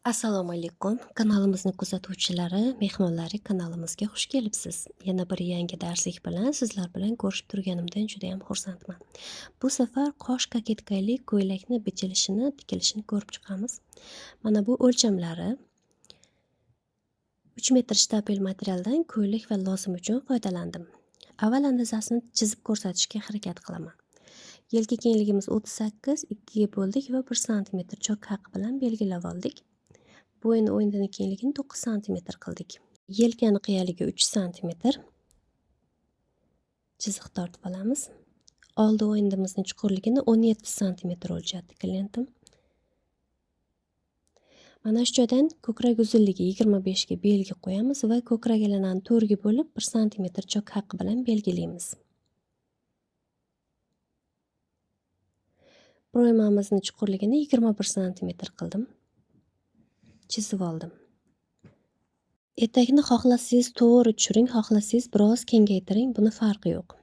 Assalomu alaykum. Kanalimizni kuzatuvchilari, mehmonlari kanalimizga xush kelibsiz. Yana bir yangi darslik bilan sizlar bilan ko'rishib turganimdan juda ham xursandman. Bu safar qosh koketkali ko'ylakni tikilishini ko'rib chiqamiz. Mana bu o'lchamlari 3 metr shtabel materialdan ko'ylak va lozim uchun foydalandim. Avval andazasini chizib ko'rsatishga harakat qilaman. Yelka kengligimiz 38, 2 ga bo'ldik va 1 sm chok haqi bilan belgilab oldik. Bo'yin o'yinini kengligini 9 sm qildik. Yelkani qiyaligi 3 sm chiziq tortib olamiz. Oldi o'yindimizning chuqurligini 17 sm o'lchadi klientim. Mana shu joydan ko'krak uzunligi 25 ga belgi qo'yamiz va ko'krak alanani 4 ga bo'lib 1 sm chok haqi bilan belgilaymiz. Bro'ymamizning chuqurligini 21 sm qildim. Chizib oldim. Etakni xohlasangiz to'g'ri tushiring, xohlasangiz biroz kengaytiring, buni farqi yo'q.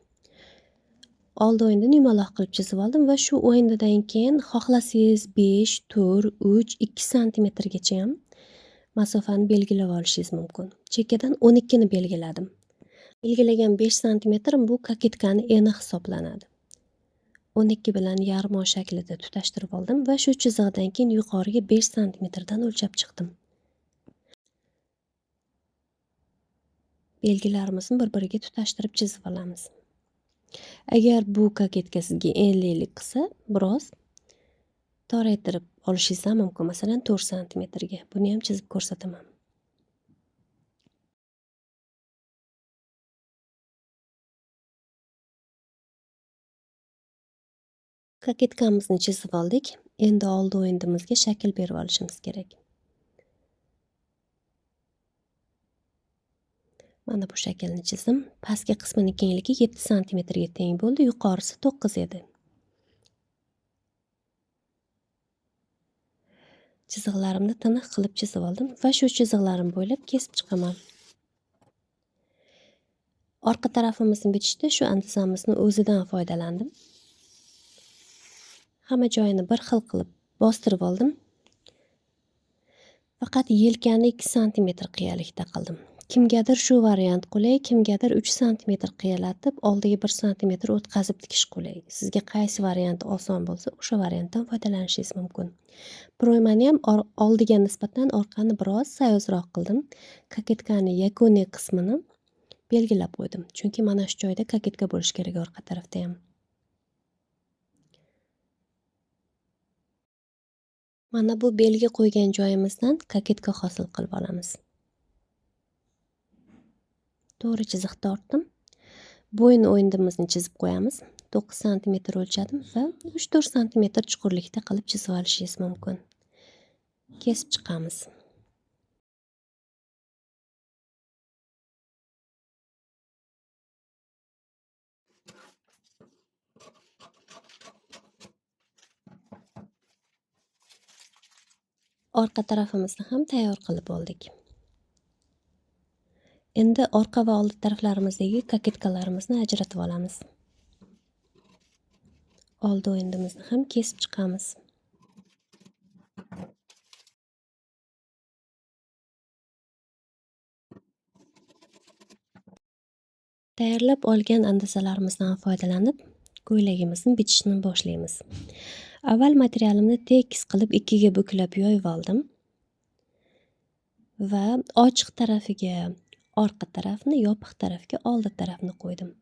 Oldi o'yinini yumaloq qilib chizib oldim va shu o'yindan keyin xohlasangiz 5, 4, 3, 2 santimetrgacha ham masofani belgilab olishingiz mumkin. Chekkadan 12 ni belgiladim. Belgilagan 5 santimetr bu koketkani eni hisoblanadi. 12 bilan yarmo shaklida tutashtirib oldim va shu chiziqdan keyin yuqoriga 5 santimetrdan o'lchab chiqdim. Belgilarimizni bir-biriga tutashtirib chizib olamiz. Agar bu koketka sizga enlilik qilsa, biroz toraytirib olishingiz ham mumkin. Masalan, 4 santimetrga. Buni ham chizib ko'rsataman. Koketkamizni chizib oldik. Endi oldi o'yindimizga shakl berib olishimiz kerak. Mana bu shaklni chizdim. Pastki qismining kengligi 7 santimetrga teng bo'ldi, yuqorisi 9 edi. Chiziqlarimni tiniq qilib chizib oldim va shu chiziqlarim bo'ylab kesib chiqaman. Orqa tarafimizni bichishda shu andazamizni o'zidan foydalandim. Hamma joyini bir xil qilib bostirib oldim. Faqat yelkani 2 santimetr qiyalikda qildim. Kimgadir shu variant qulay, kimgadir 3 santimetr qiyalatib, oldiga 1 santimetr o'tkazib tikish qulay. Sizga qaysi variant oson bo'lsa, o'sha variantdan foydalanishingiz mumkin. Bro'ymani ham oldiga nisbatan orqani biroz sayozroq qildim. Koketkani yakuniy qismini belgilab qo'ydim. Chunki mana shu joyda koketka bo'lish kerak orqa tarafda ham. Mana bu belgi qo'ygan joyimizdan koketka hosil qilib olamiz. To'g'ri chiziq tortdim. Bo'yin o'yindimizni chizib qo'yamiz. 9 santimetr o'lchadim va 3-4 santimetr chuqurlikda qilib chizib olishingiz mumkin. Kesib chiqamiz. Orqa tarafimizni ham tayyor qilib oldik. Endi orqa va oldi taraflarimizdagi koketkalarimizni ajratib olamiz. Oldi o'yindimizni ham kesib chiqamiz. Tayyorlab olgan andazalarimizdan foydalanib, ko'ylagimizni bichishni boshlaymiz. Avval materialimni tekis qilib 2 ga buklab yoyib oldim va ochiq tarafiga orqa tarafni, yopiq tarafga oldi tarafni qo'ydim.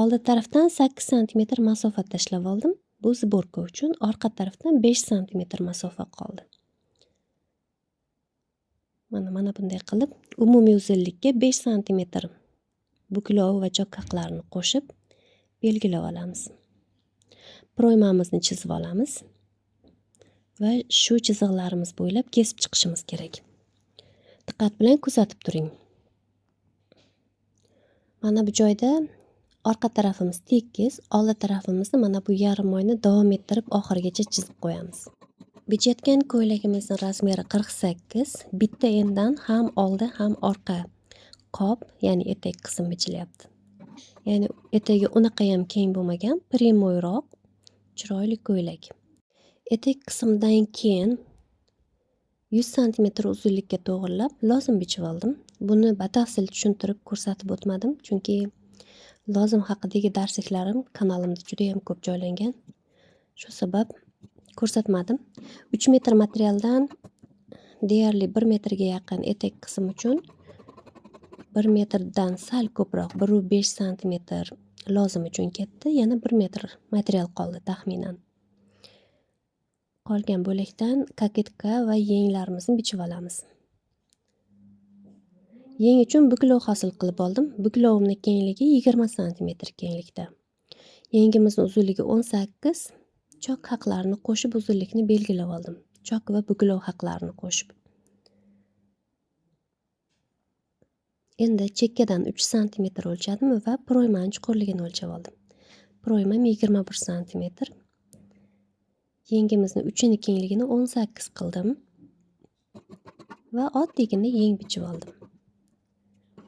Oldi tarafdan 8 santimetr masofa tashlab oldim. Bu zborka uchun orqa tarafdan 5 santimetr masofa qoldi. Mana bunday qilib umumiy uzunlikka 5 santimetr buklov va chok haqlarini qo'shib belgilab olamiz. Bro'ymamizni chizib olamiz va shu chiziqlarimiz bo'ylab kesib chiqishimiz kerak. Diqqat bilan kuzatib turing. Mana bu joyda orqa tarafimiz tekis, oldi tarafimizni mana bu yarim oyni davom ettirib oxirigacha chizib qo'yamiz. Bichayotgan ko'ylagimizning razmeri 48. Bitta endan ham oldi, ham orqa qop, ya'ni etek qismi bichilyapti. Ya'ni etagi unaqa ham keng bo'lmagan, primoyroq, chiroyli ko'ylak. Etek qismidan keyin 100 santimetr uzunlikka to'g'irlab lozim bichib oldim. Buni batafsil tushuntirib ko'rsatib o'tmadim, chunki lozim haqidagi darsliklarim kanalimda juda ham ko'p joylangan. Shu sabab ko'rsatmadim. 3 metr materialdan deyarli 1 metrga yaqin etek qism uchun 1 metrdan sal ko'proq 1,5 santimetr lozim uchun ketdi. Yana 1 metr material qoldi taxminan. Qolgan bo'lakdan koketka va yenglarimizni bichib olamiz. Yeng uchun buklov hosil qilib oldim. Buklovimning kengligi 20 santimetr kenglikda. Yengimizning uzunligi 18, chok haqlarini qo'shib uzunlikni belgilab oldim. Chok va buklov haqlarini qo'shib. Endi chekkadan 3 santimetr o'lchadim va proymaning chuqurligini o'lchab oldim. Proymam 21 santimetr. Yengimizning uchini kengligini 18 qildim va oddiygina yeng bichib oldim.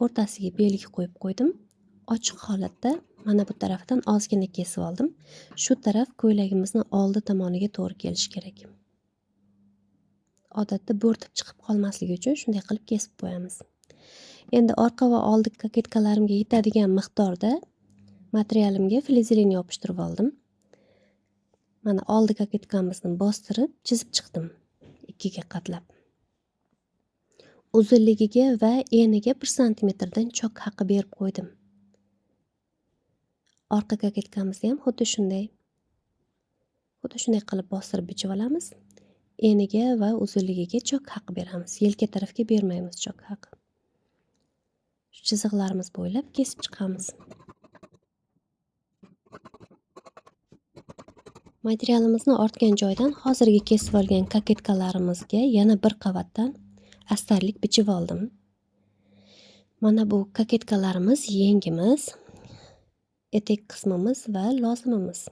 O'rtasiga belgi qo'yib qo'ydim. Ochiq holatda mana bu tarafdan ozgina kesib oldim. Shu taraf ko'ylagimizning oldi tomoniga to'g'ri kelishi kerak. Odatda bo'rtib chiqib qolmasligi uchun shunday qilib kesib qo'yamiz. Endi orqa va oldi koketkalarimga yetadigan miqdorda materialimga flizelin yopishtirib oldim. Mana oldi koketkamizni bostirib chizib chiqdim ikkiga qatlab. Uzunligiga va eniga 1 santimetrdan chok haqi berib qo'ydim. Orqa koketkamizni ham xuddi shunday qilib bostirib bichib olamiz. Eniga va uzunligiga chok haqi beramiz. Yelka tarafga bermaymiz chok haqi. Shu chiziqlarimiz bo'ylab kesib chiqamiz. Materialimizni ortgan joydan hozirgi kesib olgan koketkalarimizga yana bir qavatdan astarlik bichib oldim. Mana bu koketkalarimiz yengimiz, etek qismimiz va lozimimiz.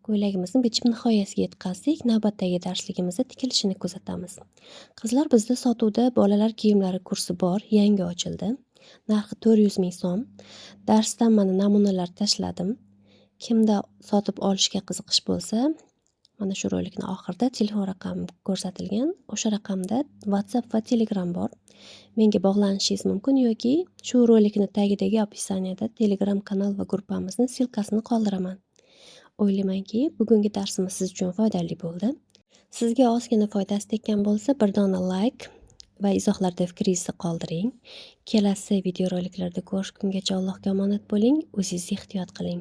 Ko'ylagimizni bichib nihoyasiga yetkazdik. Navbatdagi darsligimizda tikilishini kuzatamiz. Qizlar, bizda sotuvda bolalar kiyimlari kursi bor, yangi ochildi. Narxi 400 ming so'm. Darsdan mana namunalar tashladim. Kimda sotib olishga qiziqish bo'lsa, mana shu rolikning oxirida telefon raqamim ko'rsatilgan. O'sha raqamda WhatsApp va Telegram bor. Menga bog'lanishingiz mumkin yoki shu rolikning tagidagi opisaniyada Telegram kanal va gruppamizning silkasini qoldiraman. O'ylaymanki, bugungi darsimiz siz uchun foydali bo'ldi. Sizga ozgina foydasi tekkan bo'lsa, bir dona like va izohlarda fikringizni qoldiring. Kelasi videoroliklarda ko'rishgungacha Allohga omonat bo'ling, o'zingizni ehtiyot qiling.